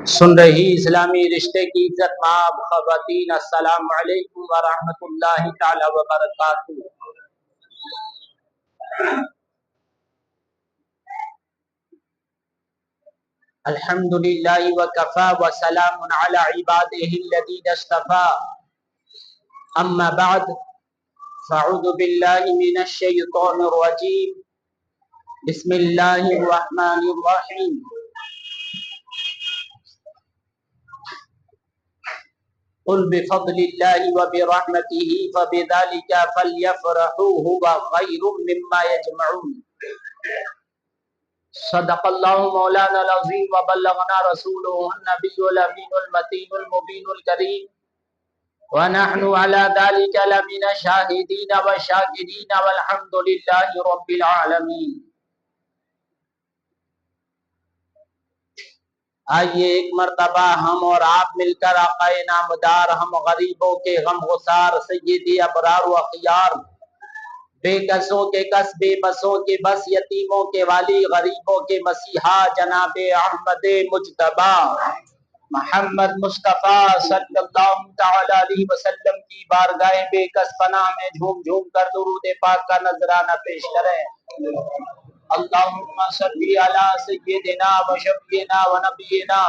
सुन रही इस्लामी रिश्ते की इज्जत माब ख़वातीन, अस्सलाम वालेकुम व रहमतुल्लाहि ताला व बरकातुहू। अल्हम्दुलिल्लाहि व कफ़ा व सलामुन अला इबादिहि अल्लज़ीना इस्तफ़ा। अम्मा बअद फ़अऊज़ु बिल्लाहि मिनश शैतानिर रजीम। बिस्मिल्लाहिर रहमानिर रहीम। कुल बिफ़ज़लिल्लाहि व बिरहमतिही फ़बिज़ालिका फ़ल्यफ़रहू हुवा ख़ैरुम मिम्मा यजमऊन। सदक़ल्लाहु मौलानाल अज़ीम व बल्लगना रसूलुहुन नबियुल अमीनुल मतीनुल मुबीनुल करीम व नहनु अला ज़ालिका लमिन शाहिदीन व शाकिरीन वल्हम्दुलिल्लाहि रब्बिल आलमीन। आइए एक मर्तबा हम और आप मिलकर आक़ाए नामदार, हम गरीबों के गमगुसार, सय्यदी अबरार व अख़ियार, बेकसों के कस, बेबसों के बस, यतीमों के वाली, गरीबों के मसीहा जनाबे अहमद मुज्तबा मोहम्मद मुस्तफ़ा सल्लल्लाहु तआला अलैहि वसल्लम की बारगाह बेकस पनाह में झूम झूम कर दुरूद पाक का नजराना पेश करें। अल्लाहुम्मा सल्ली अला सय्यिदिना व शफ़ीना व नबीना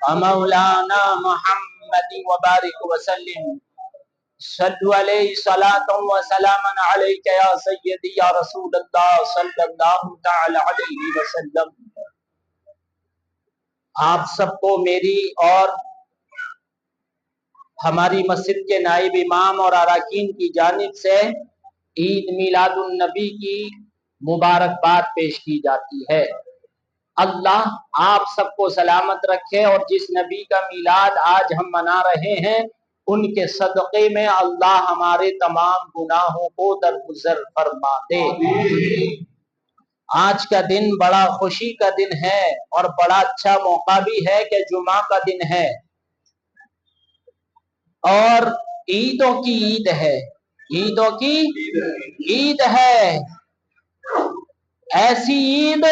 व मौलाना मुहम्मद व बारिक व सल्लिम। सल्लु अलैहि सलातन व सलामन अलैका या सय्यदी या रसूल अल्लाह सल्लल्लाहु तआला अलैहि वसल्लम। आप सबको मेरी और हमारी मस्जिद के नाइब इमाम और अराकीन की जानिब से ईद मिलादुन नबी की मुबारकबाद पेश की जाती है। अल्लाह आप सबको सलामत रखे और जिस नबी का मिलाद आज हम मना रहे हैं उनके सदक़े में अल्लाह हमारे तमाम गुनाहों को दरगुजर फरमा दे। आज का दिन बड़ा खुशी का दिन है और बड़ा अच्छा मौका भी है कि जुमा का दिन है और ईदों की ईद है, ईदों की ईद है। ऐसी ईद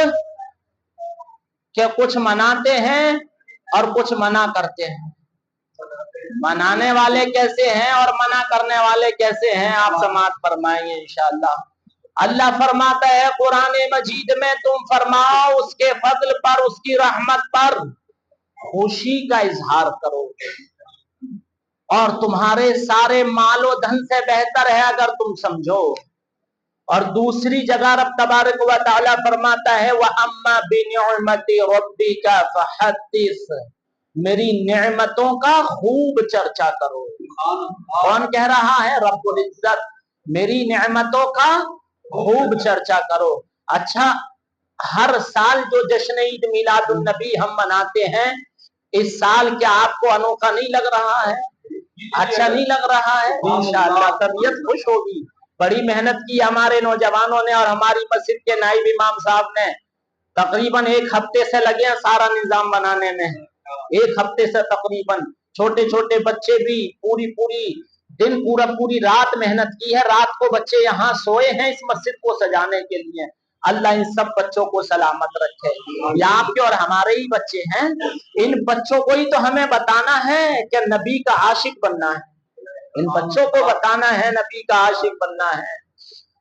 कि कुछ मनाते हैं और कुछ मना करते हैं। मनाने वाले कैसे हैं और मना करने वाले कैसे हैं, आप समाअत फरमाएंगे इंशाअल्लाह। अल्लाह फरमाता है कुरान मजीद में, तुम फरमाओ उसके फजल पर, उसकी रहमत पर खुशी का इजहार करो और तुम्हारे सारे मालो धन से बेहतर है अगर तुम समझो। और दूसरी जगह रब तबारक व तआला फरमाता है व अम्मा बिनिअमति रब्बिका फहद्दिस, मेरी नेमतों का खूब चर्चा करो। कौन कह रहा है? रब्बुल इज्जत। मेरी नेमतों का खूब चर्चा करो। अच्छा, हर साल जो जश्न ईद मिलादुन नबी हम मनाते हैं, इस साल क्या आपको अनोखा नहीं लग रहा है? अच्छा नहीं लग रहा है? इंशाअल्लाह तबीयत खुश होगी। बड़ी मेहनत की हमारे नौजवानों ने और हमारी मस्जिद के नाइब इमाम साहब ने। तकरीबन एक हफ्ते से लगे हैं सारा निजाम बनाने में, एक हफ्ते से तकरीबन। छोटे छोटे बच्चे भी पूरी दिन पूरी रात मेहनत की है। रात को बच्चे यहाँ सोए हैं इस मस्जिद को सजाने के लिए। अल्लाह इन सब बच्चों को सलामत रखे। ये आपके और हमारे ही बच्चे हैं। इन बच्चों को ही तो हमें बताना है कि नबी का आशिक बनना है। इन बच्चों को बताना है नबी का आशिक बनना है।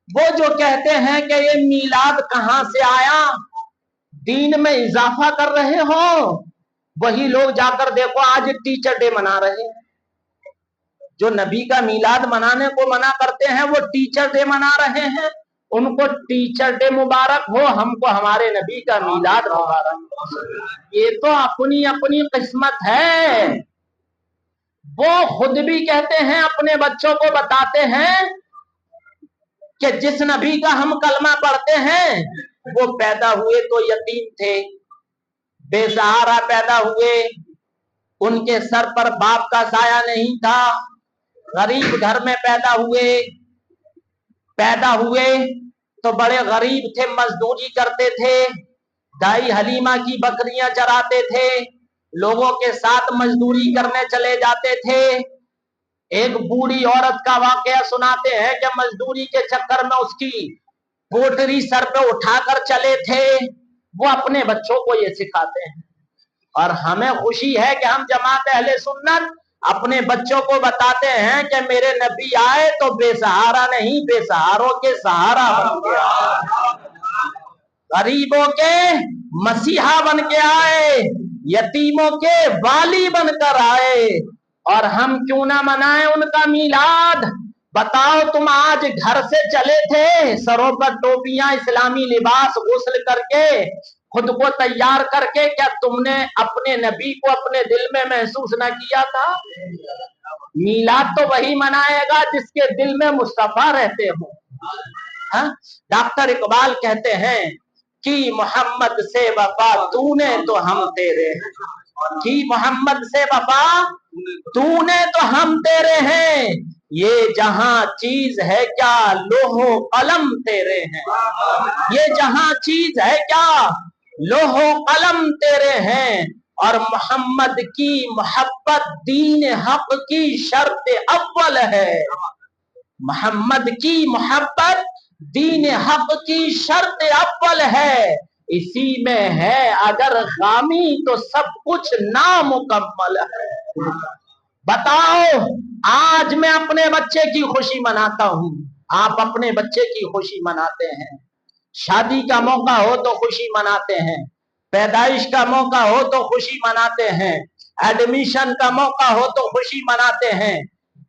वो जो कहते हैं कि ये मीलाद कहां से आया, दीन में इजाफा कर रहे हो, वही लोग जाकर देखो आज टीचर डे मना रहे हैं। जो नबी का मीलाद मनाने को मना करते हैं वो टीचर डे मना रहे हैं। उनको टीचर डे मुबारक हो, हमको हमारे नबी का मीलाद मुबारक। ये तो अपनी अपनी किस्मत है। वो खुद भी कहते हैं, अपने बच्चों को बताते हैं कि जिस नबी का हम कलमा पढ़ते हैं वो पैदा हुए तो यतीम थे, बेसहारा पैदा हुए, उनके सर पर बाप का साया नहीं था, गरीब घर में पैदा हुए तो बड़े गरीब थे, मजदूरी करते थे, दाई हलीमा की बकरियां चराते थे, लोगों के साथ मजदूरी करने चले जाते थे। एक बूढ़ी औरत का वाकया सुनाते हैं कि मजदूरी के चक्कर में उसकी पोटरी सर पे उठाकर चले थे। वो अपने बच्चों को ये सिखाते हैं اور ہمیں خوشی ہے کہ ہم جماعت اہل سنت اپنے بچوں کو بتاتے ہیں کہ میرے نبی آئے تو بے سہارا نہیں، بے سہاروں کے سہارا بن کے آئے، غریبوں کے مسیحا بن کے آئے، یتیموں کے والی بن کر آئے۔ اور ہم کیوں نہ منائیں ان کا میلاد؟ بتاؤ، تم آج گھر سے چلے تھے سروں پر ٹوپیاں، اسلامی لباس، غسل کر کے خود کو تیار کر کے، کیا تم نے اپنے نبی کو اپنے دل میں محسوس نہ کیا تھا؟ میلاد تو وہی منائے گا جس کے دل میں مصطفیٰ رہتے ہوں۔ ڈاکٹر اقبال کہتے ہیں کہ محمد سے وفا تو نے تو ہم تیرے ہیں، کہ محمد سے وفا تو نے تو ہم تیرے ہیں، یہ جہاں چیز ہے کیا لوح و قلم تیرے ہیں، یہ جہاں چیز ہے کیا لوح و قلم تیرے ہیں۔ اور محمد کی محبت دین حق کی شرط اول ہے، محمد کی محبت دین حق کی شرط اول ہے، اسی میں ہے اگر خامی تو سب کچھ نامکمل ہے۔ بتاؤ، آج میں اپنے بچے کی خوشی مناتا ہوں، آپ اپنے بچے کی خوشی مناتے ہیں، شادی کا موقع ہو تو خوشی مناتے ہیں، پیدائش کا موقع ہو تو خوشی مناتے ہیں، ایڈمیشن کا موقع ہو تو خوشی مناتے ہیں،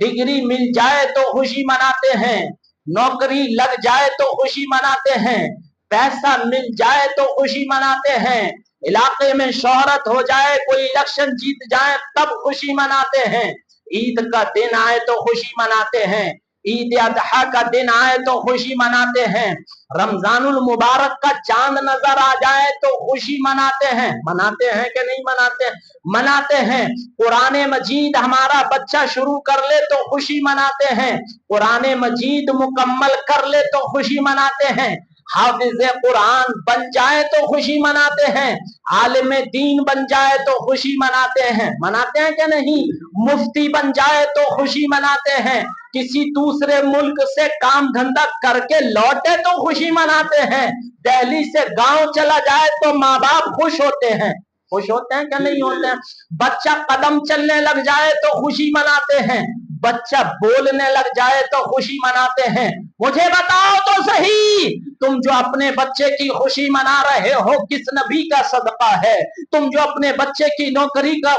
ڈگری مل جائے تو خوشی مناتے ہیں، نوکری لگ جائے تو خوشی مناتے ہیں، پیسہ مل جائے تو خوشی مناتے ہیں، علاقے میں شہرت ہو جائے، کوئی الیکشن جیت جائے تب خوشی مناتے ہیں، عید کا دن آئے تو خوشی مناتے ہیں، عید اضحیٰ کا دن آئے تو خوشی مناتے ہیں، رمضان المبارک کا چاند نظر آ جائے تو خوشی مناتے ہیں۔ مناتے ہیں کہ نہیں مناتے؟ مناتے ہیں۔ قرآن مجید ہمارا بچہ شروع کر لے تو خوشی مناتے ہیں، قرآن مجید مکمل کر لے تو خوشی مناتے ہیں، حافظ قرآن بن جائے تو خوشی مناتے ہیں، عالم دین بن جائے تو خوشی مناتے ہیں۔ مناتے ہیں کہ نہیں؟ مفتی بن جائے تو خوشی مناتے ہیں، کسی دوسرے ملک سے کام دھندا کر کے لوٹے تو خوشی مناتے ہیں، دہلی سے گاؤں چلا جائے تو ماں باپ خوش ہوتے ہیں۔ خوش ہوتے ہیں کہ نہیں ہوتے ہیں؟ بچہ قدم چلنے لگ جائے تو خوشی مناتے ہیں، بچہ بولنے لگ جائے تو خوشی مناتے ہیں۔ مجھے بتاؤ تو صحیح، تم جو اپنے بچے کی خوشی منا رہے ہو کس نبی کا صدقہ ہے؟ تم جو اپنے بچے کی نوکری کا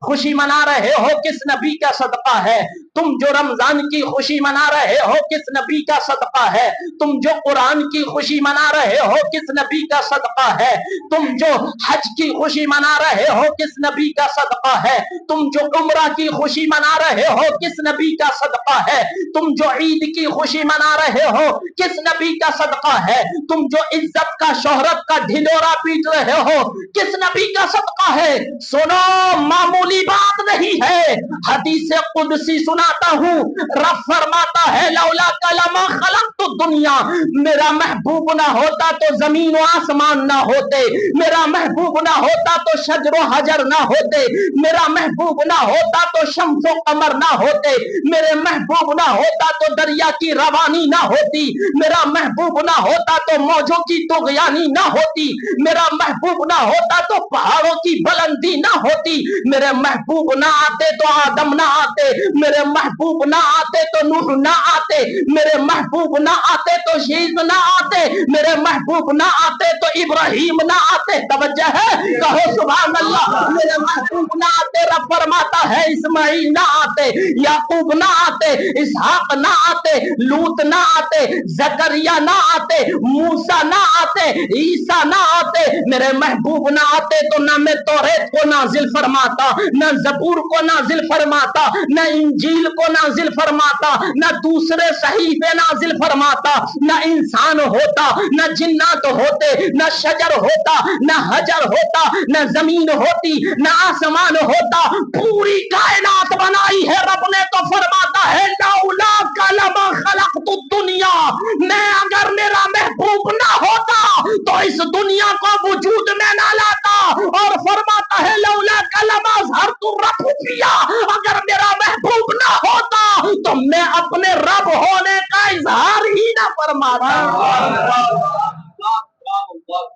خوشی منا رہے ہو کس نبی کا صدقہ ہے؟ تم جو رمضان کی خوشی منا رہے ہو کس نبی کا صدقہ ہے؟ تم جو قرآن کی خوشی منا رہے ہو کس نبی کا صدقہ ہے؟ تم جو حج کی خوشی منا رہے ہو کس نبی کا صدقہ ہے؟ تم جو عمرہ کی خوشی منا رہے ہو کس نبی کا صدقہ ہے؟ تم جو عید کی خوشی منا رہے ہو کس نبی کا صدقہ ہے؟ تم جو عزت کا شہرت کا ڈھڈورا پیٹ رہے ہو کس نبی کا صدقہ ہے؟ سنو، معمولی بات نہیں ہے، حدیث قدسی سناتا ہوں، رب فرماتا ہے لولا کلمہ خلقت الدنیا، میرا محبوب نہ ہوتا تو زمین و آسمان نہ ہوتے، میرا محبوب نہ ہوتا تو شجر و حجر نہ ہوتے، میرا محبوب نہ ہوتا تو شمس و قمر نہ ہوتے، میرے محبوب نہ ہوتا تو دریا کی روانی نہ ہوتی، میرا محبوب نہ ہوتا تو موجوں کی طغیانی نہ ہوتی، میرا محبوب نہ ہوتا تو پہاڑوں کی بلندی نہ ہوتی، میرے محبوب نہ آتے تو آدم نہ آتے، میرے محبوب نہ آتے تو نوح نہ آتے، میرے محبوب نہ آتے تو شیز نہ آتے، میرے محبوب نہ آتے تو ابراہیم نہ آتے۔ توجہ ہے؟ کہو سبحان اللہ۔ میرے محبوب نہ آتے، رب فرماتا ہے اسماعیل نہ آتے، یعقوب نہ آتے، اسحاق نہ آتے، لوط نہ آتے، زکریا نہ آتے، موسیٰ نہ آتے، عیسیٰ نہ آتے، میرے محبوب نہ آتے تو نہ میں توریت کو نازل فرماتا، نہ زبور کو نازل فرماتا، نہ انجیل کو نازل فرماتا، نہ دوسرے صحیفے نازل فرماتا، نہ انسان ہوتا، نہ جنات ہوتے، نہ شجر ہوتا، نہ حجر ہوتا، نہ زمین ہوتی، نہ آسمان ہوتا، پوری کائنات بنائی ہے رب نے تو فرماتا ہے لولا کلمہ خلقت الدنیا، میں اگر میرا محبوب نہ ہوتا تو اس دنیا کو وجود میں نہ لاتا، اور فرماتا ہے لولا کلمہ اظہرت الرب فیا، اگر میرا محبوب نہ ہوتا تو میں اپنے رب ہونے کا اظہار ہی نہ فرماتا۔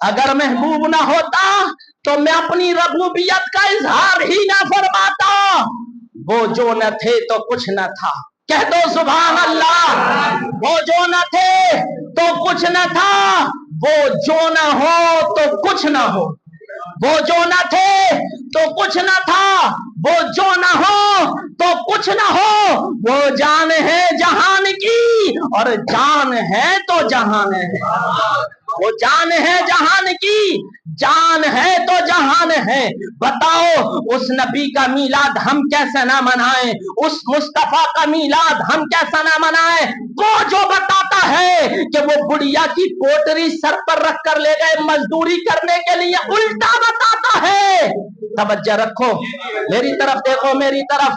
اگر محبوب نہ ہوتا तो मैं अपनी रबूबियत का इजहार ही ना फरमाता। वो जो न थे तो कुछ न था, कह दो सुभान अल्लाह। वो जो न थे तो कुछ न था, वो जो न हो तो कुछ न हो। वो जो न थे तो कुछ न था, वो जो न हो तो कुछ न हो। वो जान है जहान की और जान है तो जहान है। वो जान है जहान की, जान है तो जहान है। बताओ उस नबी का मीलाद हम कैसे ना मनाएं, उस मुस्तफा का मीलाद हम कैसे ना मनाएं। वो जो बताता है कि वो बुढ़िया की पोटरी सर पर रख कर ले गए मजदूरी करने के लिए, उल्टा बताता है। तवज्जो रखो, मेरी तरफ देखो, मेरी तरफ।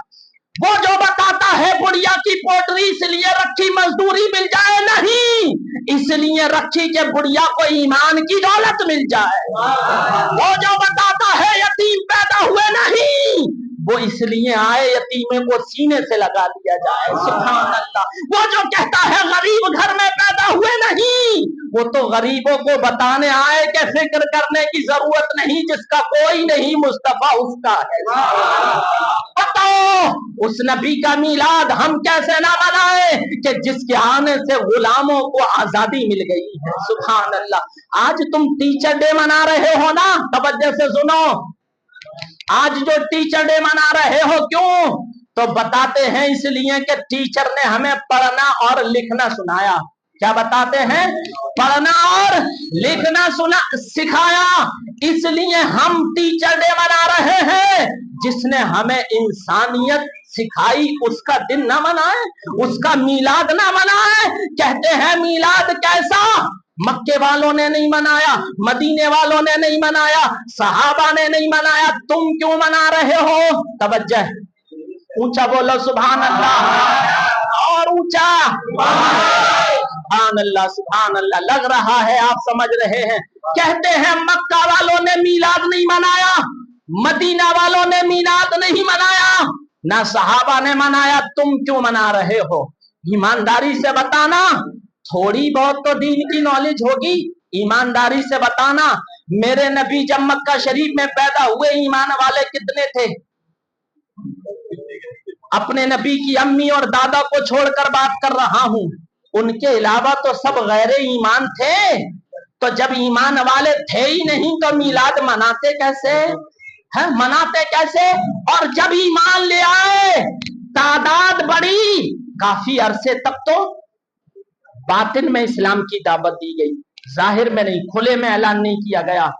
वो जो बताता है बुढ़िया की पोटरी इसलिए रखी मजदूरी मिल जाए, नहीं, इसलिए रखी कि बुढ़िया को ईमान की दौलत मिल जाए। वो जो बताता है यतीम पैदा हुए, नहीं, वो इसलिए आए यतीमे को सीने से लगा दिया जाए। सुभान अल्लाह। वो जो कहता है गरीब घर में पैदा हुए, नहीं, वो तो गरीबों को बताने आए कि फिक्र करने की जरूरत नहीं, जिसका कोई नहीं मुस्तफा उसका है। बताओ उस नबी का मीलाद हम कैसे ना मनाए कि जिसके आने से गुलामों को आजादी मिल गई है। सुभान अल्लाह। आज तुम टीचर डे मना रहे हो ना, तवज्जो से सुनो, आज जो टीचर डे मना रहे हो क्यों, तो बताते हैं इसलिए कि टीचर ने हमें पढ़ना और लिखना सुनाया। क्या बताते हैं? पढ़ना और लिखना सिखाया, इसलिए हम टीचर डे मना रहे हैं। जिसने हमें इंसानियत सिखाई उसका दिन ना मनाए, उसका मीलाद ना मनाए। कहते हैं मीलाद कैसा, मक्के वालों ने नहीं मनाया, मदीने वालों ने नहीं मनाया, सहाबा ने नहीं मनाया, तुम क्यों मना रहे हो? तवज्जो, ऊंचा बोलो सुभान अल्लाह, और ऊंचा सुभान अल्लाह, सुभान अल्लाह। लग रहा है आप समझ रहे हैं। कहते हैं मक्का वालों ने मीलाद नहीं मनाया, मदीना वालों ने मीलाद नहीं मनाया, ना सहाबा ने मनाया, तुम क्यों मना रहे हो? ईमानदारी से बताना, थोड़ी बहुत तो दीन की नॉलेज होगी, ईमानदारी से बताना। मेरे नबी जब मक्का शरीफ में पैदा हुए ईमान वाले कितने थे? अपने नबी की अम्मी और दादा को छोड़कर बात कर रहा हूं, उनके अलावा तो सब गैर ईमान थे। तो जब ईमान वाले थे ही नहीं तो मीलाद मनाते कैसे है? मनाते कैसे? और जब ईमान ले आए, तादाद बढ़ी, काफी अरसे तक तो बातिन में इस्लाम की दावत दी गई, जाहिर में नहीं, खुले में ऐलान नहीं किया गया।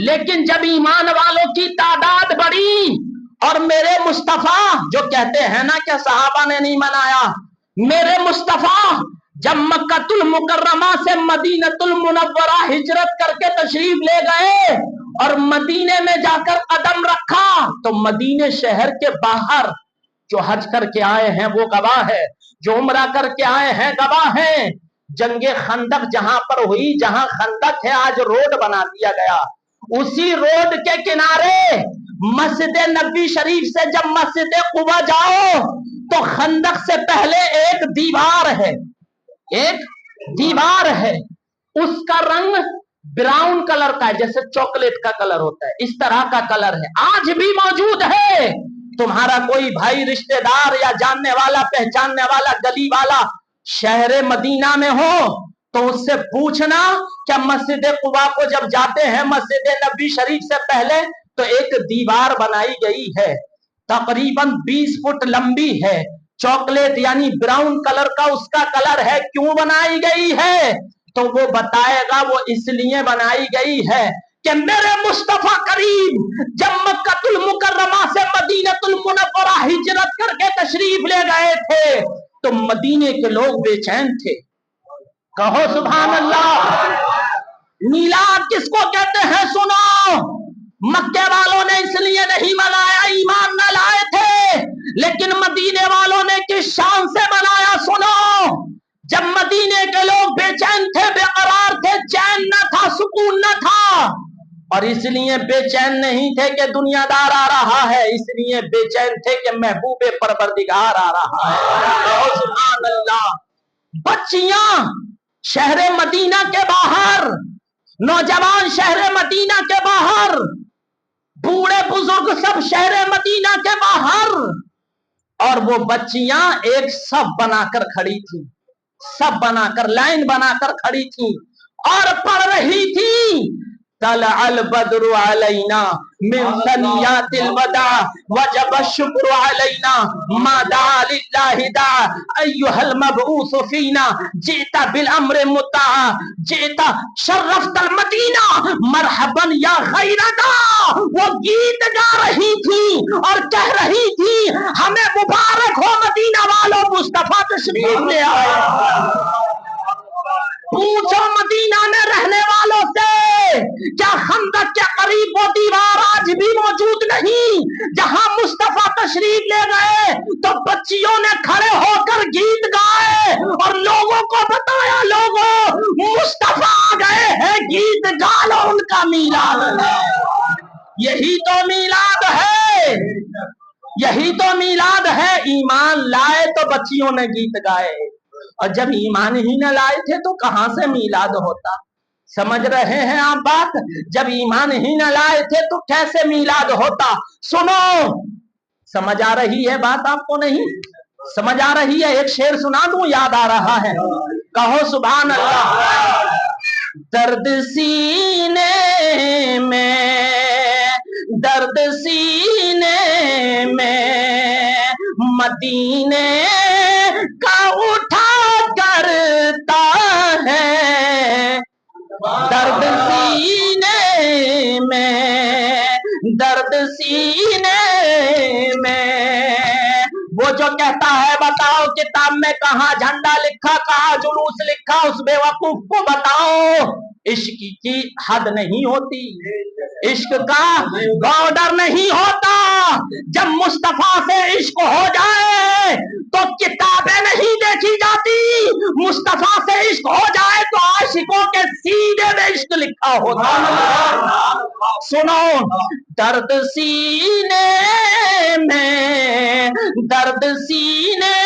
लेकिन जब ईमान वालों की तादाद बढ़ी और मेरे मुस्तफा, जो कहते हैं ना कि सहाबा ने नहीं मनाया, मेरे मुस्तफा जब मक्कतुल मुकर्रमा से मदीनतुल मुनव्वरा हिजरत करके तशरीफ ले गए और मदीने में जाकर कदम रखा, तो मदीने शहर के बाहर जो हज करके आए हैं वो गवाह है, जो उम्रा करके आए हैं गवाह हैं। जंगे खंदक जहां पर हुई, जहां खंदक है आज रोड बना दिया गया, उसी रोड के किनारे मस्जिद नबी शरीफ से जब मस्जिद कुबा जाओ तो खंदक से पहले एक दीवार है, एक दीवार है, उसका रंग ब्राउन कलर का है, जैसे चॉकलेट का कलर होता है, इस तरह का कलर है, आज भी मौजूद है। तुम्हारा कोई भाई रिश्तेदार या जानने वाला पहचानने वाला गली वाला शहर मदीना में हो तो उससे पूछना, क्या मस्जिद कुबा को जब जाते हैं मस्जिद नबी शरीफ से पहले तो एक दीवार बनाई गई है, तकरीबन 20 फुट लंबी है, चॉकलेट यानी ब्राउन कलर का उसका कलर है। क्यों बनाई गई है? तो वो बताएगा वो इसलिए बनाई गई है कि मेरे मुस्तफा करीम जब मक्कतुल मुकर्रमा से मदीनतुल मुनव्वरा हिजरत करके तशरीफ ले गए थे तो मदीने के लोग बेचैन थे। कहो सुभान अल्लाह। मीलाद किसको कहते हैं? सुनो, मक्के वालों ने इसलिए नहीं मनाया, ईमान न लाए थे, लेकिन मदीने वालों ने किस शान से मनाया? सुनो, जब मदीने के लोग बेचैन थे, बेकरार थे, चैन न था, सुकून न था, और इसलिए बेचैन नहीं थे कि दुनियादार आ रहा है, इसलिए बेचैन थे कि महबूबे परवरदिगार आ रहा है। सुभान अल्लाह। बच्चियां शहर मदीना के बाहर, नौजवान शहर मदीना के बाहर बूढ़े बुजुर्ग सब शहर मदीना के बाहर, और वो बच्चियां एक सब बनाकर खड़ी थी, सब बनाकर लाइन बनाकर खड़ी थी और पढ़ रही थी, तलअल बद्रु अलैना मिन सनियातिल वदा वजब शुक्र अलैना मादा लिल्लाहि दा अय्युहल मबऊस फीना जीता बिल अम्र मुता जीता शर्रफ्तल मदीना मरहबन या खैरदा। वो गीत गा रही थी और कह रही थी, हमें मुबारक हो मदीना वालों, मुस्तफा तशरीफ ले आए। पूछो मदीना में रहने वालों से, क्या खंदक के करीब वो दीवार आज भी मौजूद नहीं जहां मुस्तफा तशरीफ ले गए? तो बच्चियों ने खड़े होकर गीत गाए और लोगों को बताया, लोगों मुस्तफा आ गए हैं, गीत गा लो, उनका मीलाद है। यही तो मीलाद है, यही तो मीलाद है। ईमान लाए तो बच्चियों ने गीत गाए, और जब ईमान ही न लाए थे तो कहां से मीलाद होता? समझ रहे हैं आप बात? जब ईमान ही न लाए थे तो कैसे मीलाद होता? सुनो, समझ आ रही है बात आपको? नहीं समझ आ रही है? एक शेर सुना दूं, याद आ रहा है, कहो सुभान अल्लाह। दर्द सीने में, दर्द सीने में मदीने का उठा करता है, दर्द सीने में, दर्द सीने में। वो जो कहता है, बताओ किताब में कहाँ झंडा लिखा, कहाँ जुलूस लिखा, उस बेवकूफ को बताओ। इश्क की हद नहीं होती, इश्क का बॉर्डर नहीं होता। जब मुस्तफा से इश्क हो जाए तो किताबें नहीं देखी जाती, मुस्तफा से इश्क हो जाए तो आशिकों के सीने में इश्क लिखा होता। सुनो, दर्द सीने में, दर्द सीने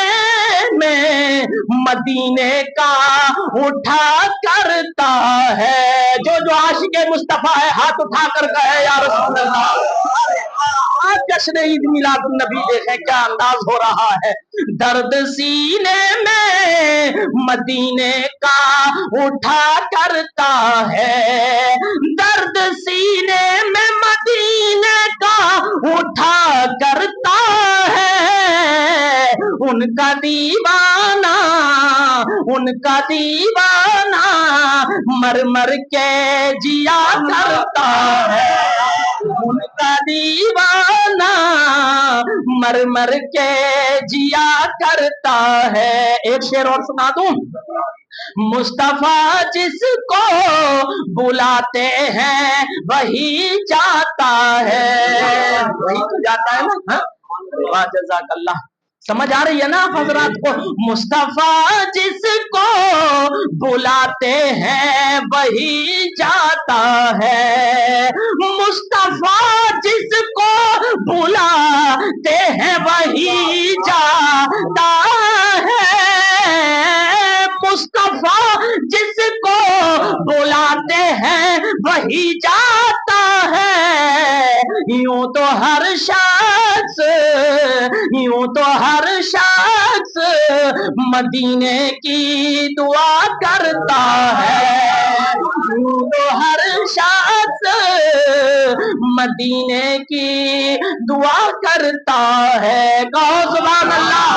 में मदीने का उठा करता है। जो जो आशिक़े मुस्तफा है हाथ उठा कर कहे, या रसूल अल्लाह। आज जश्न ईद मिलाद नबी देखें क्या अंदाज हो रहा है। दर्द सीने में मदीने का उठा करता है, दर्द सीने में मदीने का उठा करता है। उनका दीवाना, उनका दीवाना मर मर के जिया करता है, उनका दीवाना मर मर के जिया करता है। एक शेर और सुना दूं, मुस्तफा जिसको बुलाते हैं वही जाता है, वही तो जाता है ना। वाह जज़ाकल्लाह, समझ आ रही है ना हजरात को? मुस्तफा जिसको बुलाते हैं वही जाता है, मुस्तफा जिसको बुलाते हैं वही जाता है, मुस्तफा जिसको बुलाते हैं वही जाता है। यूं तो हर शख्स, यूं तो हर शख्स मदीने की दुआ करता है, यूं तो हर शख्स मदीने की दुआ करता है। कहो सुभान अल्लाह।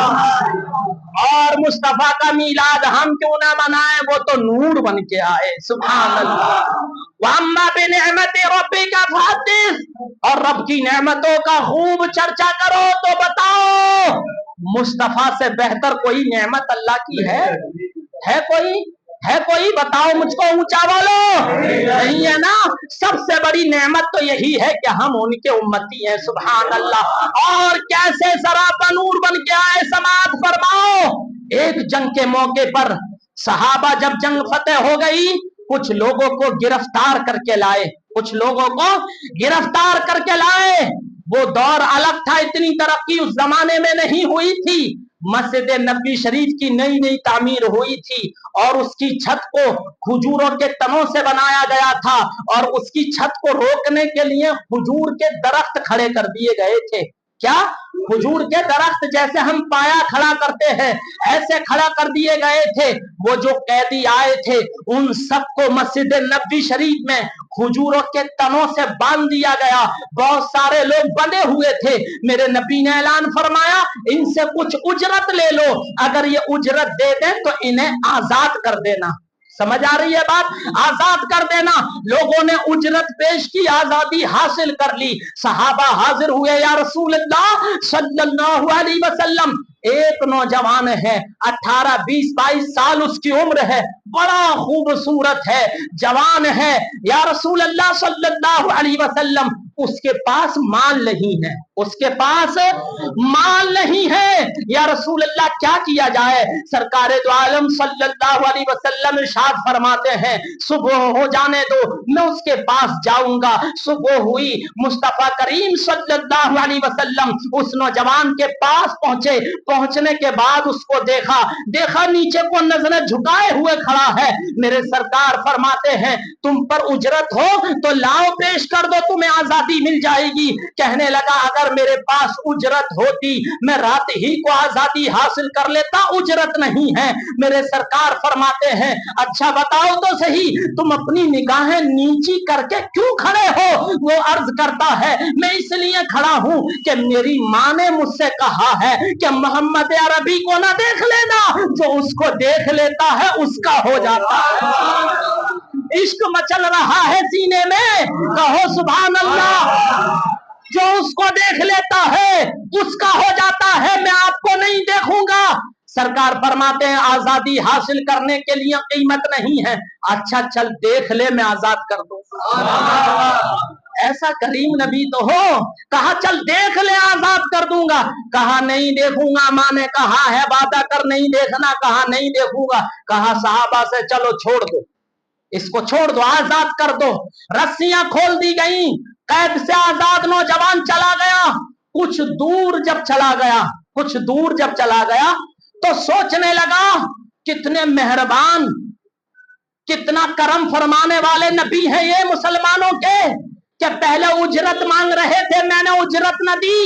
और मुस्तफा का मीलाद हम क्यों ना मनाएं, वो तो नूर बन के आए। सुभान अल्लाह। वअम्मा बिनिअमति रब्बिका फहद्दिस, और रब की नेमतों का खूब चर्चा करो। तो बताओ, मुस्तफा से बेहतर कोई नेमत अल्लाह की है कोई? है कोई? बताओ मुझको, ऊंचा बोलो। नहीं है ना? सबसे बड़ी नेमत तो यही है कि हम उनके उम्मती हैं। सुभान अल्लाह। और कैसे सरापा नूर बन के आए, समाअत फरमाओ। एक जंग के मौके पर सहाबा जब जंग फतेह हो गई, कुछ लोगों को गिरफ्तार करके लाए, कुछ लोगों को गिरफ्तार करके लाए। वो दौर अलग था, इतनी तरक्की उस जमाने में नहीं हुई थी। मस्जिद नबी शरीफ की नई नई तामीर हुई थी और उसकी छत को खजूरों के तनों से बनाया गया था और उसकी छत को रोकने के लिए खजूर के दरख्त खड़े कर दिए गए थे। क्या? खजूर के दरख्त जैसे हम पाया खड़ा करते हैं ऐसे खड़ा कर दिए गए थे। वो जो कैदी आए थे उन सबको मस्जिद नबी शरीफ में खजूरों के तनों से बांध दिया गया। बहुत सारे लोग बंधे हुए थे। मेरे नबी ने ऐलान फरमाया इनसे कुछ उजरत ले लो, अगर ये उजरत दे दें तो इन्हें आजाद कर देना। समझ आ रही है बात? आजाद कर देना। लोगों ने उजरत पेश की, आजादी हासिल कर ली। सहाबा हाजिर हुए, या रसूल अल्लाह सल्लल्लाहु अलैहि वसल्लम, एक नौजवान है 18, 20, 22 साल उसकी उम्र है, बड़ा खूबसूरत है, जवान है, या रसूल अल्लाह सल्लल्लाहु अलैहि वसल्लम, उसके पास माल नहीं है, उसके पास माल नहीं है, या रसूल अल्लाह क्या किया जाए? सरकारे दो आलम सल्लल्लाहु अलैहि वसल्लम इरशाद फरमाते हैं सुबह हो जाने दो, मैं उसके पास जाऊंगा। सुबह हुई, मुस्तफा करीम सल्लल्लाहु अलैहि वसल्लम उस नौजवान के पास पहुंचे। पहुंचने के बाद उसको देखा नीचे को नजरें झुकाए हुए खड़ा है। मेरे सरकार फरमाते हैं तुम पर उजरत हो तो लाओ पेश कर दो, तुम्हें आजादी मिल जाएगी। कहने लगा अगर मेरे पास उजरत होती मैं रात ही को आजादी हासिल कर लेता, उजरत नहीं है। मेरे सरकार फरमाते हैं अच्छा बताओ तो सही, तुम अपनी निगाहें नीची करके क्यों खड़े हो? वो अर्ज करता है मैं इसलिए खड़ा हूं कि मेरी मां ने मुझसे कहा है कि मोहम्मद अरबी को ना देख लेना, जो उसको देख लेता है उसका हो जाता है। इश्क मचल रहा है सीने में, कहो सुभान अल्लाह। जो उसको देख लेता है उसका हो जाता है, मैं आपको नहीं देखूंगा। सरकार फरमाते हैं आजादी हासिल करने के लिए कीमत नहीं है। अच्छा चल देख ले, मैं आजाद कर दूंगा। ऐसा करीम नबी तो हो, कहा चल देख ले आजाद कर दूंगा। कहा नहीं देखूंगा, मां ने कहा है वादा कर नहीं देखना, कहा नहीं देखूंगा। कहा साहबा से चलो छोड़ दो, इसको छोड़ दो, आजाद कर दो। रस्सियां खोल दी गई, कैद से आजाद नौजवान चला गया। कुछ दूर जब चला गया तो सोचने लगा कितने मेहरबान, कितना करम फरमाने वाले नबी हैं ये मुसलमानों के, कि पहले उजरत मांग रहे थे, मैंने उजरत न दी,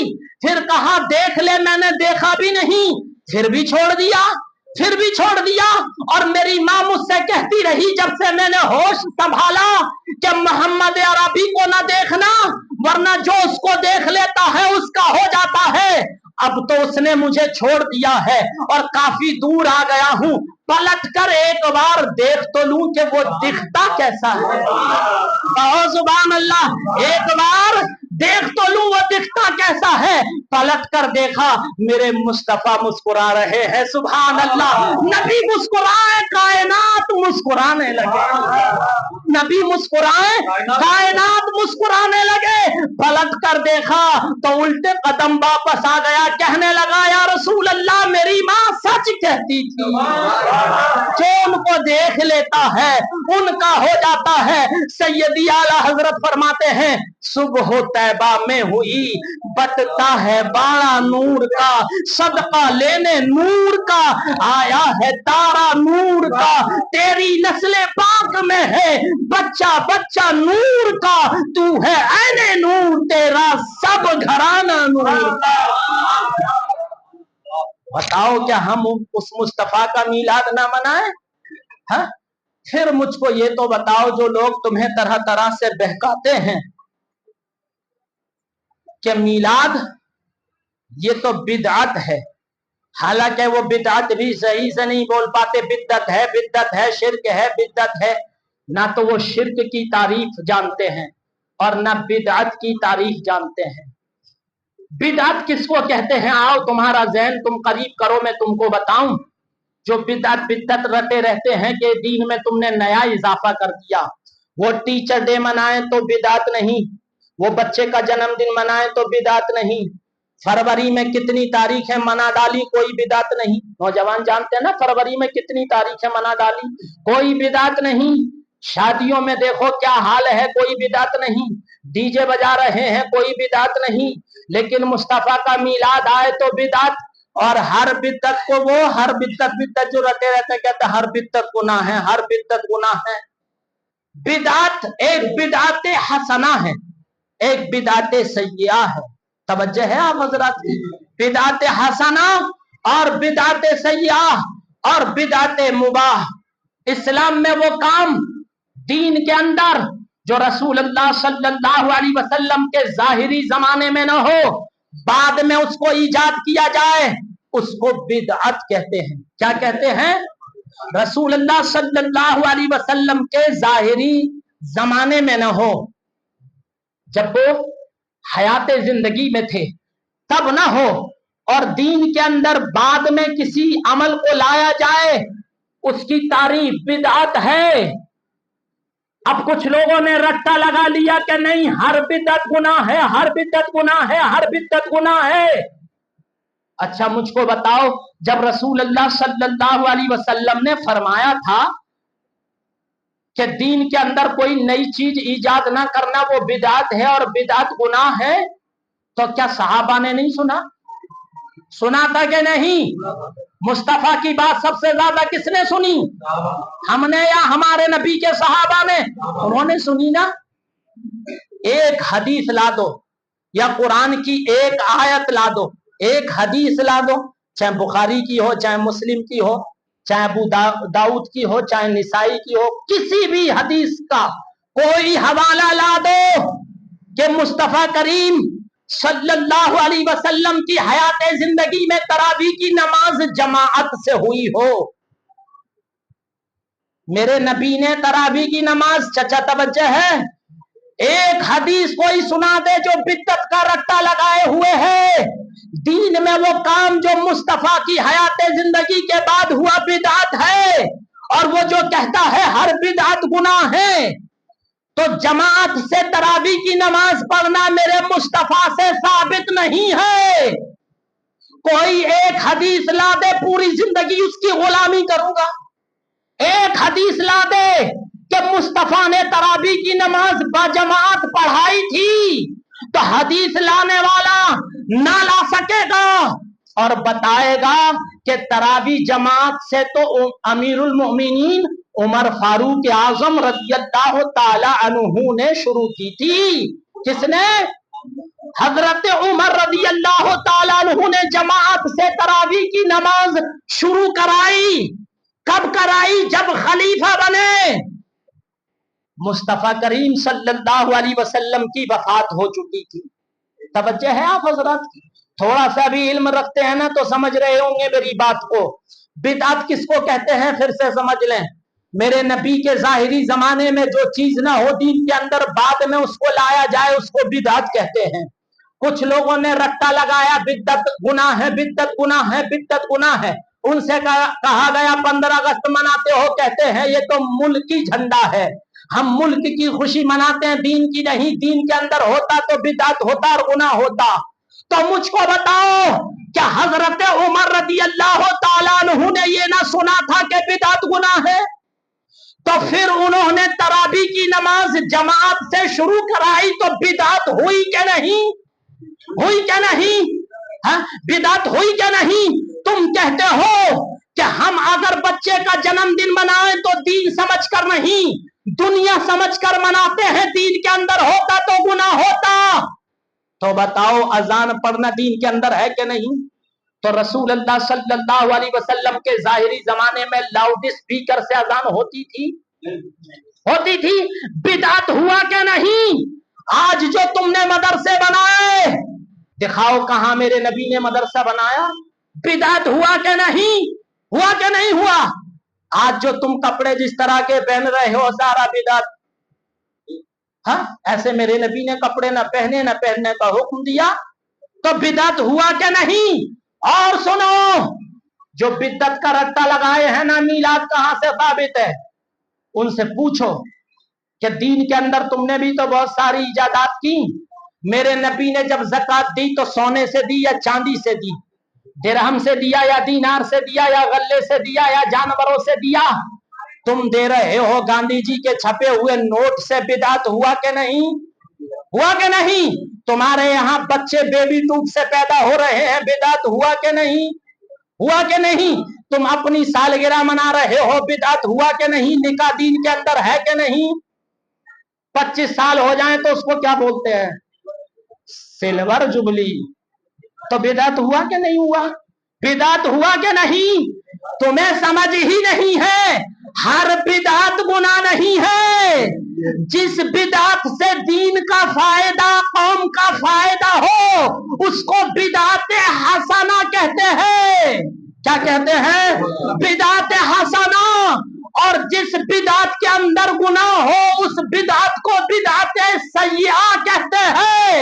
फिर कहा देख ले, मैंने देखा भी नहीं, फिर भी छोड़ दिया। और मेरी मां मुझसे कहती रही जब से मैंने होश संभाला कि मोहम्मद अरबी को ना देखना, वरना जो उसको देख लेता है उसका हो जाता है। अब तो उसने मुझे छोड़ दिया है और काफी दूर आ गया हूं, पलट कर एक बार देख तो लूं कि वो दिखता कैसा है। सुभान अल्लाह, एक बार देख तो लूं वो दिखता कैसा है। पलट कर देखा, मेरे मुस्तफा मुस्कुरा रहे हैं। सुभान अल्लाह, नबी मुस्कुराए कायनात मुस्कुराने लगे, नबी मुस्कुराए कायनात मुस्कुराने लगे। पलट कर देखा तो उल्टे कदम वापस आ गया, कहने लगा या रसूल अल्लाह मेरी माँ सच कहती थी, जो उनको देख लेता है उनका हो जाता है। सैयदी आला हजरत फरमाते हैं सुबह तैबा में हुई, बटता है बाड़ा नूर का, सदका लेने नूर का, आया है तारा नूर का, तेरी नस्ले पाक में है बच्चा बच्चा नूर का, तू है ऐने नूर, तेरा सब घराना नूर का। बताओ क्या हम उस मुस्तफा का मीलाद ना मनाएं? हाँ? फिर मुझको ये तो बताओ, जो लोग तुम्हें तरह तरह से बहकाते हैं कि मीलाद ये तो बिदअत है, हालांकि वो बिदअत भी सही से नहीं बोल पाते, बिदअत है, शिर्क है, बिदअत है। ना तो वो शिर्क की तारीफ जानते हैं और ना बिदअत की तारीफ जानते हैं। बिदअत किसको कहते हैं? आओ तुम्हारा ज़हन तुम करीब करो, मैं तुमको बताऊं। जो बिदअत रटे रहते हैं कि दीन में तुमने नया इजाफा कर दिया। वो टीचर डे मनाएं तो बिदअत नहीं, वो बच्चे का जन्मदिन मनाएं तो बिदअत नहीं, फरवरी में कितनी तारीख है मना डाली, कोई बिदअत नहीं। नौजवान जानते हैं ना फरवरी में कितनी तारीख है मना डाली, कोई बिदअत नहीं। शादियों में देखो क्या हाल है, कोई बिदअत नहीं। डीजे बजा रहे हैं, कोई बिदअत नहीं। लेकिन मुस्तफा का मीलाद आए तो बिदअत, और हर बिद्दत को वो हर बिद्दत जो रटे रहते हैं, कहते हैं हर बिद्दत गुनाह है, हर बिद्दत गुनाह है। बिदात एक बिदात हसना है, एक बिदात सय्या है। तवज्जो है आप हजरात की? बिदात हसना और बिदात सय्या और बिदात मुबाह। इस्लाम में वो काम दीन के अंदर जो रसूलुल्लाह सल्लल्लाहु अलैहि वसल्लम के जाहिरी जमाने में न हो, बाद में उसको ईजाद किया जाए, उसको बिदअत कहते हैं। क्या कहते हैं? रसूलुल्लाह सल्लल्लाहु अलैहि वसल्लम के जाहिरी जमाने में न हो, जब वो हयात जिंदगी में थे तब न हो, और दीन के अंदर बाद में किसी अमल को लाया जाए, उसकी तारीफ बिदअत है। अब कुछ लोगों ने रट्टा लगा लिया कि नहीं, हर बिदअत गुनाह है, हर बिदअत गुनाह है, हर बिदअत गुनाह है। अच्छा मुझको बताओ, जब रसूलुल्लाह सल्लल्लाहु अलैहि वसल्लम ने फरमाया था कि दीन के अंदर कोई नई चीज ईजाद ना करना वो बिदअत है और बिदअत गुनाह है, तो क्या सहाबा ने नहीं सुना? सुना था कि नहीं? मुस्तफा की बात सबसे ज्यादा किसने सुनी? हमने या हमारे नबी के सहाबा ने? उन्होंने सुनी ना। एक हदीस ला दो या कुरान की एक आयत ला दो, एक हदीस ला दो, चाहे बुखारी की हो, चाहे मुस्लिम की हो, चाहे अबू दाऊद की हो, चाहे निसाई की हो, किसी भी हदीस का कोई हवाला ला दो कि मुस्तफा करीम सल्लल्लाहु अलैहि वसल्लम की हयात जिंदगी में तरावी की नमाज जमाअत से हुई हो। मेरे नबी ने तरावी की नमाज, चचा तवज्जो है, एक हदीस कोई सुना दे जो बिद्दत का रट्टा लगाए हुए है। दीन में वो काम जो मुस्तफा की हयात जिंदगी के बाद हुआ बिदअत है, और वो जो कहता है हर बिदअत गुनाह है, तो जमात से तरावी की नमाज पढ़ना मेरे मुस्तफा से साबित नहीं है। कोई एक हदीस ला दे, पूरी जिंदगी उसकी गुलामी करूंगा। एक हदीस ला दे कि मुस्तफा ने तरावी की नमाज बाजमात पढ़ाई थी, तो हदीस लाने वाला ना ला सकेगा और बताएगा कि तरावी जमात से तो अमीरुल मोमिनीन उमर फारूक आजम रज़ियल्लाहु ताला अन्हु ने शुरू की थी। किसने? हजरत उमर रज़ियल्लाहु ताला अन्हु ने जमात से तरावी की नमाज शुरू कराई। कब कराई? जब खलीफा बने। मुस्तफा करीम सल्लल्लाहु अलैहि वसल्लम की वफात हो चुकी थी। तवज्जो है आप हजरात की? थोड़ा सा भी इल्म रखते हैं ना तो समझ रहे होंगे मेरी बात को। बिदअत किसको कहते हैं फिर से समझ लें। मेरे नबी के जाहिरी जमाने में जो चीज ना हो दीन के अंदर, बाद में उसको लाया जाए, उसको बिदअत कहते हैं। कुछ लोगों ने रट्टा लगाया बिद्दत गुनाह है, बिद्दत गुनाह है, बिद्दत गुनाह है। उनसे कहा गया 15 अगस्त मनाते हो, कहते हैं ये तो मुल्की झंडा है, हम मुल्क की खुशी मनाते हैं, दीन की नहीं। दीन के अंदर होता तो बिदअत होता और गुनाह होता। तो मुझको बताओ, क्या हजरत उमर रज़ियल्लाहु ताला अन्हु ने ये ना सुना था कि बिदअत गुनाह है? तो फिर उन्होंने तरावी की नमाज जमात से शुरू कराई, तो बिदअत हुई क्या नहीं? हुई क्या नहीं? बिदअत हुई क्या नहीं? तुम कहते हो कि हम अगर बच्चे का जन्मदिन मनाएं तो दीन समझकर नहीं, दुनिया समझकर मनाते हैं। दीन के अंदर होता तो गुनाह होता। तो बताओ अजान पढ़ना दीन के अंदर है कि नहीं? तो रसूलुल्लाह सल्लल्लाहु अलैहि वसल्लम के जाहिरी जमाने में लाउड स्पीकर से अजान होती थी? होती थी। बिदअत हुआ क्या नहीं? आज जो तुमने मदरसे बनाए, दिखाओ कहां मेरे नबी ने मदरसा बनाया? बिदअत हुआ क्या नहीं? हुआ क्या नहीं हुआ? आज जो तुम कपड़े जिस तरह के पहन रहे हो, सारा बिदअत। ऐसे मेरे नबी ने कपड़े न पहनने का हुक्म दिया, तो बिदअत हुआ क्या नहीं? और सुनो, जो बिदअत का रट्टा लगाए हैं ना, मीलाद कहां से साबित है? उनसे पूछो कि दीन के अंदर तुमने भी तो बहुत सारी इजादात की। मेरे नबी ने जब ज़कात दी तो सोने से दी या चांदी से दी? दिरहम से दिया या दीनार से दिया या गल्ले से दिया या जानवरों से दिया? तुम दे रहे हो गांधी जी के छपे हुए नोट से। बिदअत हुआ कि नहीं? हुआ कि नहीं? तुम्हारे यहाँ बच्चे बेबी दूध से पैदा हो रहे हैं, बिदात हुआ कि नहीं? हुआ कि नहीं? तुम अपनी सालगिरह मना रहे हो, बिदात हुआ कि नहीं? निकाह दीन के अंदर है कि नहीं? 25 साल हो जाए तो उसको क्या बोलते हैं? Silver jubilee. तो बिदात हुआ कि नहीं हुआ? बिदात हुआ कि नहीं? तुम्हें समझ ही नहीं है, हर बिदात गुनाह नहीं है। जिस बिदात से दीन का फायदा, कौम का फायदा हो, उसको बिदात हसना कहते हैं। क्या कहते हैं? बिदात हसना। और जिस बिदात के अंदर गुनाह हो, उस बिदात को बिदात सय्या कहते हैं।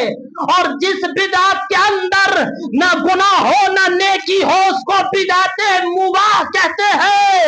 और जिस बिदात के अंदर न गुनाह हो न नेकी हो, उसको बिदात मुबाह कहते हैं।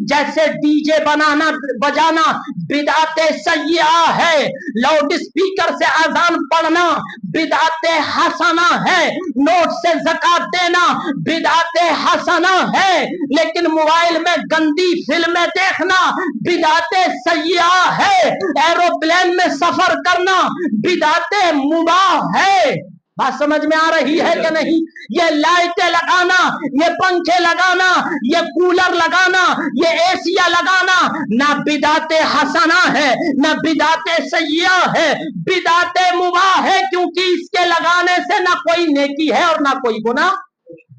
जैसे डीजे बनाना बजाना बिदात सय्या है, लाउड स्पीकर से अजान पढ़ना बिदात हसना है, नोट से ज़कात देना बिदात हसना है, लेकिन मोबाइल में गंदी फिल्में देखना बिदात सय्या है, एरोप्लेन में सफर करना बिदात मुबाह है। बात समझ में आ रही है कि नहीं? ये लाइटें लगाना, ये पंखे लगाना, ये कूलर लगाना, ये एसिया लगाना ना बिदात हसना है ना बिदात सय्या है, बिदात मुबाह है, क्योंकि इसके लगाने से ना कोई नेकी है और ना कोई गुनाह।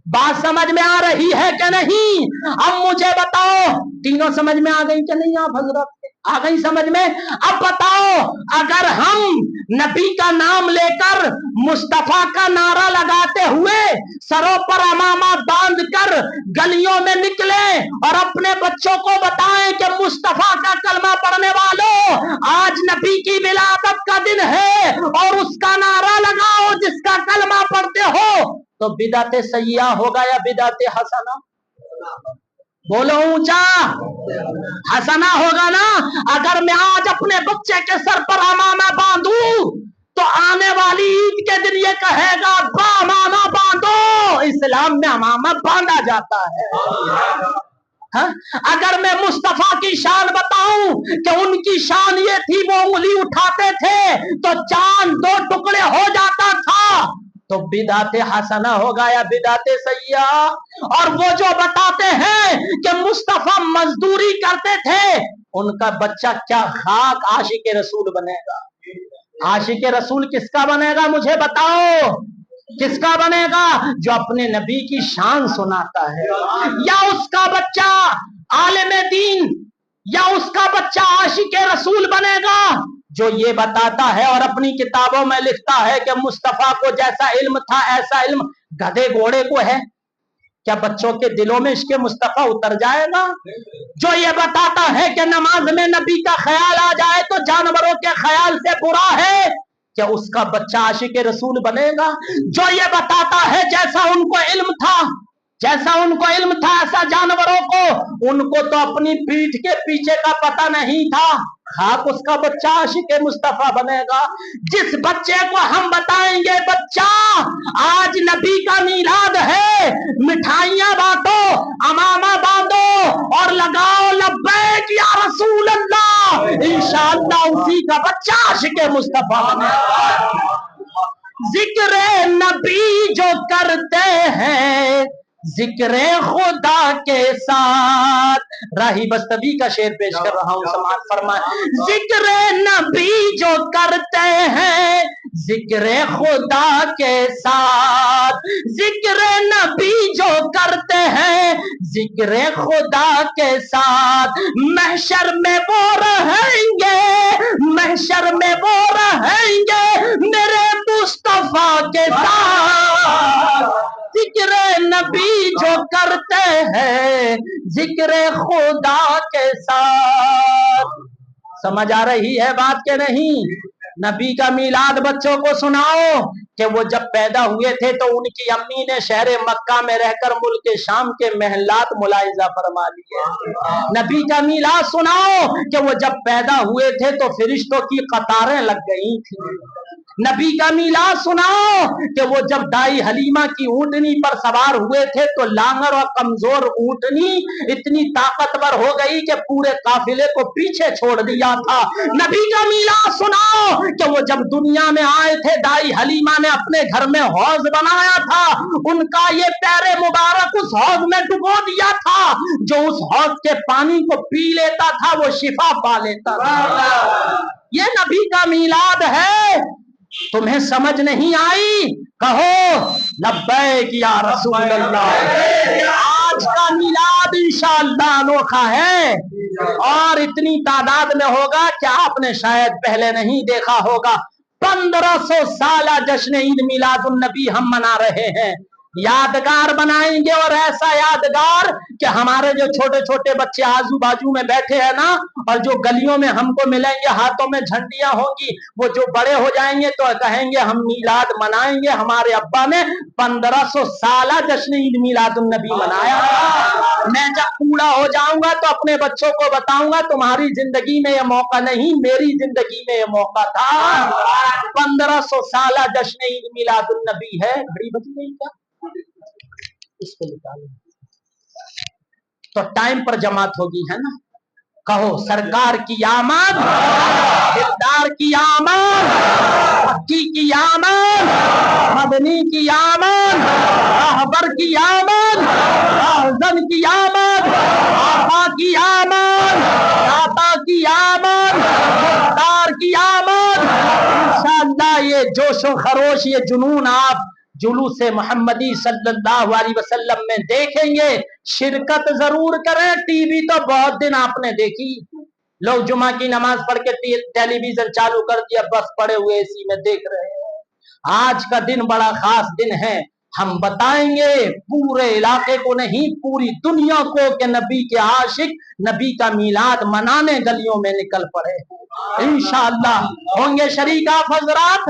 बात समझ में आ रही है कि नहीं? अब मुझे बताओ, तीनों समझ में आ गई कि नहीं? आप हजरत आ गई समझ में? अब बताओ, अगर हम नबी का नाम लेकर मुस्तफा का नारा लगाते हुए सरों पर अमामा बांध कर गलियों में निकले और अपने बच्चों को बताएं कि मुस्तफा का कलमा पढ़ने वालों, आज नबी की विलादत का दिन है और उसका नारा लगाओ जिसका कलमा पढ़ते हो, तो बिदात सय्या होगा या बिदात हसना? बोलो ऊंचा, हसना होगा ना। अगर मैं आज अपने बच्चे के सर पर अमामा बांधूं तो आने वाली ईद के दिन ये कहेगा अब्बा अमामा बांधो। इस्लाम में अमामा बांधा जाता है। हा? अगर मैं मुस्तफा की शान बताऊं कि उनकी शान ये थी, वो उंगली उठाते थे तो चांद 2 टुकड़े हो जाता था, तो बिदात हसना होगा या बिदात सय्या? और वो जो बताते हैं कि मुस्तफा मजदूरी करते थे, उनका बच्चा क्या खाक आशिक रसूल बनेगा? आशिक रसूल किसका बनेगा? मुझे बताओ, किसका बनेगा? जो अपने नबी की शान सुनाता है। या उसका बच्चा आलिम दीन, या उसका बच्चा आशिक रसूल बनेगा जो ये बताता है और अपनी किताबों में लिखता है कि मुस्तफा को जैसा इल्म था ऐसा इल्म गधे घोड़े को है। क्या बच्चों के दिलों में इसके मुस्तफा उतर जाएगा? जो ये बताता है कि नमाज में नबी का ख्याल आ जाए तो जानवरों के ख्याल से बुरा है, क्या उसका बच्चा आशिक रसूल बनेगा? जो ये बताता है जैसा उनको इल्म था ऐसा जानवरों को, उनको तो अपनी पीठ के पीछे का पता नहीं था, खाक उसका बच्चा आशिक मुस्तफा बनेगा। जिस बच्चे को हम बताएंगे बच्चा आज नबी का मीलाद है, मिठाइयां बांटो, अमामा बांधो और लगाओ लब्बैक या रसूल अल्लाह, इंशाअल्लाह उसी का बच्चा आशिक मुस्तफा बनेगा। जिक्र नबी जो करते हैं जिक्र खुदा के साथ, राही बस्तवी का शेर पेश कर रहा हूं, समाज फरमाए। जिक्र नबी जो करते हैं जिक्र खुदा के साथ, जिक्र नबी जो करते हैं जिक्र खुदा के साथ, महशर में वो रहेंगे, महशर में वो रहेंगे मेरे मुस्तफा के साथ। जिक्र नबी जो करते हैं जिक्र खुदा के साथ। समझ आ रही है बात के नहीं? नबी का मीलाद बच्चों को सुनाओ कि वो जब पैदा हुए थे तो उनकी अम्मी ने शहर मक्का में रहकर मुल्क शाम के महलात मुलाहिजा फरमा लिए। नबी का मीलाद सुनाओ कि वो जब पैदा हुए थे तो फरिश्तों की कतारें लग गई थी। नबी का मीलाद सुनाओ कि वो जब दाई हलीमा की ऊंटनी पर सवार हुए थे तो लांगर और कमजोर ऊंटनी इतनी ताकतवर हो गई कि पूरे काफिले को पीछे छोड़ दिया था। नबी का मीलाद सुनाओ कि वो जब दुनिया में आए थे दाई हलीमा ने अपने घर में हौज बनाया था, उनका ये पैरे मुबारक उस हौज में डुबो दिया था। जो उस हौज के पानी को पी लेता था वो शिफा पा लेता था। ये नबी का मीलाद है। तुम्हें समझ नहीं आई? कहो लब्बैक या रसूल अल्लाह। आज का मीलाद इंशाअल्लाह अनोखा है और इतनी तादाद में होगा कि आपने शायद पहले नहीं देखा होगा। 1500 साल जश्न ईद मिलादुन नबी हम मना रहे हैं। यादगार बनाएंगे और ऐसा यादगार कि हमारे जो छोटे छोटे बच्चे आजू बाजू में बैठे हैं ना, और जो गलियों में हमको मिलेंगे, हाथों में झंडियां होंगी, वो जो बड़े हो जाएंगे तो कहेंगे हम मीलाद मनाएंगे, हमारे अब्बा ने 1500 साल जश्न ईद मिलादुन नबी मनाया। मैं जब बूढ़ा हो जाऊंगा तो अपने बच्चों को बताऊंगा तुम्हारी जिंदगी में ये मौका नहीं, मेरी जिंदगी में ये मौका था। 1500 साल जश्न ईद मिलादुन नबी है। घड़ी बज गई क्या? इसको निकालो तो टाइम पर जमात होगी, है ना? कहो सरकार की आमद, दिलदार की आमद, मक्की की आमद, मदनी की आमद, रहबर की आमद, राहज़न की आमद, आका की आमद, दाता की आमद, मुख्तार की आमद। इंशाअल्लाह ये जोशो खरोश, ये जुनून आप जुलूस मोहम्मदी सल्लल्लाहु अलैहि वसल्लम में देखेंगे। शिरकत जरूर करें। टीवी तो बहुत दिन आपने देखी, लोग जुमा की नमाज पढ़ के टेलीविजन चालू कर दिया, बस पड़े हुए एसी में देख रहे हैं। आज का दिन बड़ा खास दिन है। हम बताएंगे पूरे इलाके को नहीं, पूरी दुनिया को कि नबी के आशिक नबी का मीलाद मनाने गलियों में निकल पड़े। इंशाअल्लाह होंगे शरीक आप हजरात।